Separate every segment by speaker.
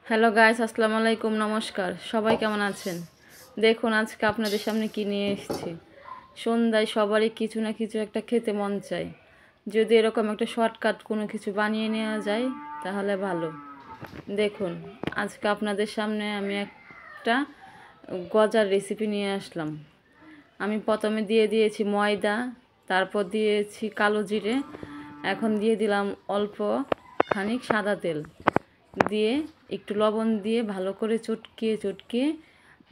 Speaker 1: Hello guys, আসসালামু আলাইকুম, নমস্কার। সবাই কেমন আছেন? দেখুন আজকে আপনাদের সামনে কি নিয়ে এসেছি। সন্ধ্যায় সবারই কিছু না কিছু একটা খেতে মন চায়। যদি এরকম একটা শর্টকাট কোনো কিছু বানিয়ে নেওয়া যায় তাহলে ভালো। দেখুন আজকে আপনাদের সামনে আমি একটা গজার রেসিপি নিয়ে আসলাম। আমি প্রথমে দিয়ে দিয়েছি ময়দা, তারপর দিয়েছি কালো জিরে, এখন দিয়ে দিলাম অল্প খানিক সাদা তেল, দিয়ে একটু লবণ দিয়ে ভালো করে চটকিয়ে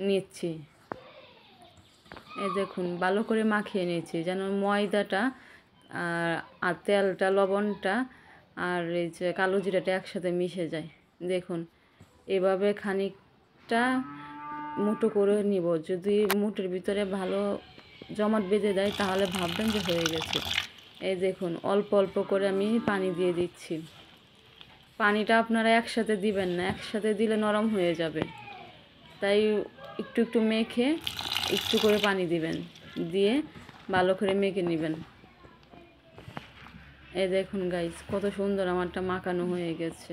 Speaker 1: নিচ্ছি। এই দেখুন ভালো করে মাখিয়ে নিয়েছি যেন ময়দাটা আর তেলটা, লবণটা আর এই যে কালো জিরাটা একসাথে মিশে যায়। দেখুন এভাবে খানিকটা মুঠো করে নিব। যদি মুঠোর ভিতরে ভালো জমাট বেঁধে দেয় তাহলে ভাববেন যে হয়ে গেছে। এই দেখুন অল্প অল্প করে আমি পানি দিয়ে দিচ্ছি। পানিটা আপনারা একসাথে দিবেন না, একসাথে দিলে নরম হয়ে যাবে। তাই একটু একটু মেখে একটু করে পানি দিবেন, দিয়ে ভালো করে মেখে নেবেন। এই দেখুন গাইস কত সুন্দর আমারটা মাখানো হয়ে গেছে।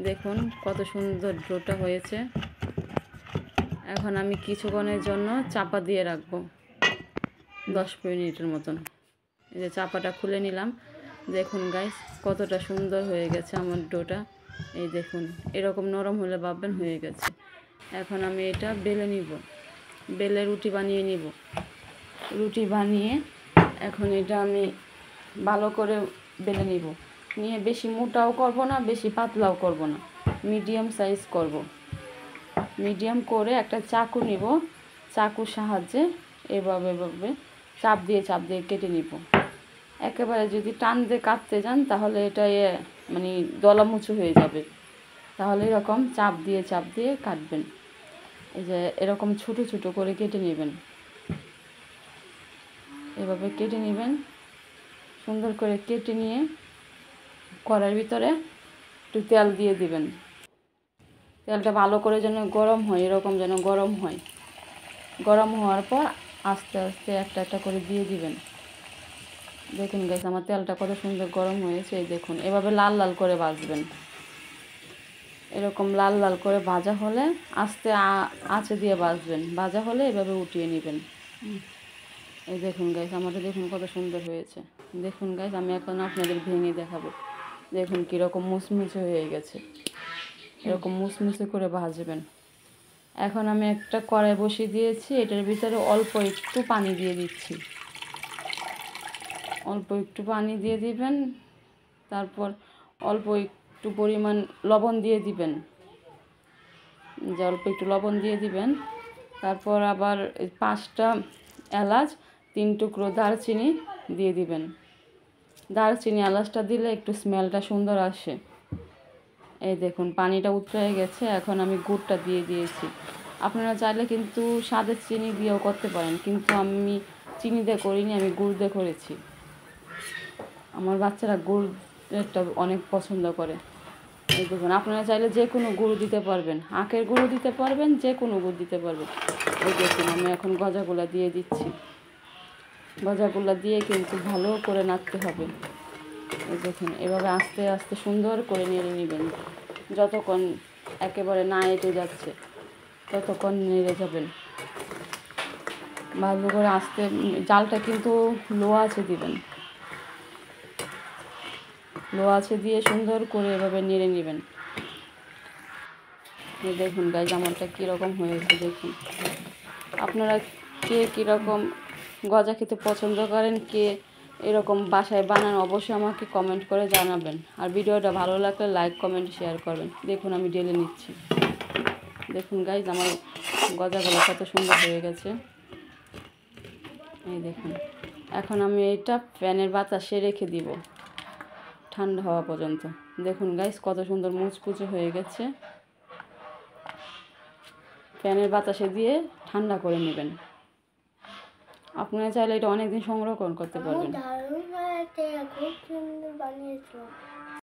Speaker 1: দেখুন কত সুন্দর ডোটা হয়েছে। এখন আমি কিছুক্ষণের জন্য চাপা দিয়ে রাখবো 10 মিনিটের মতন। এই যে চাপাটা খুলে নিলাম। দেখুন গাইস কতটা সুন্দর হয়ে গেছে আমার ডোটা। এই দেখুন এরকম নরম হলে ভাববেন হয়ে গেছে। এখন আমি এটা বেলে নিব, বেলে রুটি বানিয়ে নিব। রুটি বানিয়ে এখন এটা আমি ভালো করে বেলে নিব, নিয়ে বেশি মোটাও করব না, বেশি পাতলাও করব না, মিডিয়াম সাইজ করব। মিডিয়াম করে একটা চাকু নিব, চাকুর সাহায্যে এভাবে চাপ দিয়ে কেটে নিব। একেবারে যদি টান দিয়ে কাটতে যান তাহলে এটা মানে দলামুচু হয়ে যাবে। তাহলে এরকম চাপ দিয়ে কাটবেন। এই যে এরকম ছোট ছোট করে কেটে নেবেন, এভাবে কেটে নেবেন। সুন্দর করে কেটে নিয়ে কড়াইয়ের ভিতরে একটু তেল দিয়ে দিবেন। তেলটা ভালো করে যেন গরম হয়, এরকম যেন গরম হয়। গরম হওয়ার পর আস্তে আস্তে একটা একটা করে দিয়ে দিবেন। দেখুন গাইস আমার তেলটা কত সুন্দর গরম হয়েছে। এই দেখুন এভাবে লাল লাল করে ভাজবেন। এরকম লাল লাল করে ভাজা হলে আস্তে আঁচে দিয়ে ভাজবেন। ভাজা হলে এভাবে উঠিয়ে নেবেন। এই দেখুন গাইস আমারটা দেখুন কত সুন্দর হয়েছে। দেখুন গাইস আমি এখন আপনাদের ভেঙে দেখাবো। দেখুন কীরকম মুচমুচে হয়ে গেছে। এরকম মুচমুচে করে ভাজবেন। এখন আমি একটা কড়াই বসিয়ে দিয়েছি, এটার ভিতরে অল্প একটু পানি দিয়ে দিচ্ছি। অল্প একটু পানি দিয়ে দিবেন, তারপর অল্প একটু পরিমাণ লবণ দিয়ে দিবেন। যে অল্প একটু লবণ দিয়ে দিবেন, তারপর আবার 5টা এলাচ, 3 টুকরো দারচিনি দিয়ে দিবেন। দারচিনি এলাচটা দিলে একটু স্মেলটা সুন্দর আসে। এই দেখুন পানিটা উতরে গেছে, এখন আমি গুড়টা দিয়ে দিয়েছি। আপনারা চাইলে কিন্তু স্বাদের চিনি দিয়েও করতে পারেন, কিন্তু আমি চিনি দিয়ে করিনি, আমি গুড় দিয়ে করেছি। আমার বাচ্চারা গুড়টা অনেক পছন্দ করে। এই দেখুন আপনারা চাইলে যে কোনো গুঁড়ো দিতে পারবেন, আখের গুঁড়ো দিতে পারবেন, যে কোনো গুড় দিতে পারবেন। এই দেখুন আমি এখন গজাগুলো দিয়ে দিচ্ছি। গজাগুলো দিয়ে কিন্তু ভালো করে নাড়তে হবে। এই দেখুন এভাবে আস্তে আস্তে সুন্দর করে নেড়ে নেবেন। যতক্ষণ একেবারে না এঁটে যাচ্ছে ততক্ষণ নেড়ে যাবেন ভালো করে। আস্তে জালটা কিন্তু লো আছে দিবেন, লো আছে দিয়ে সুন্দর করে এভাবে নেড়ে নেবেন। দেখুন গাইজ আমারটা কীরকম হয়েছে। দেখুন আপনারা কে কীরকম গজা খেতে পছন্দ করেন, কে এরকম বাসায় বানান, অবশ্যই আমাকে কমেন্ট করে জানাবেন। আর ভিডিওটা ভালো লাগলে লাইক কমেন্ট শেয়ার করবেন। দেখুন আমি ঢেলে নিচ্ছি। দেখুন গাইজ আমার গজাগুলো কত সুন্দর হয়ে গেছে। এই দেখুন এখন আমি এটা ফ্যানের বাতাসে রেখে দিব ঠান্ডা হওয়া পর্যন্ত। দেখুন গাইজ কত সুন্দর মুচকুচে হয়ে গেছে। ফ্যানের বাতাসে দিয়ে ঠান্ডা করে নেবেন। আপনারা চাইলে এটা অনেক দিন সংরক্ষণ করতে পারবেন।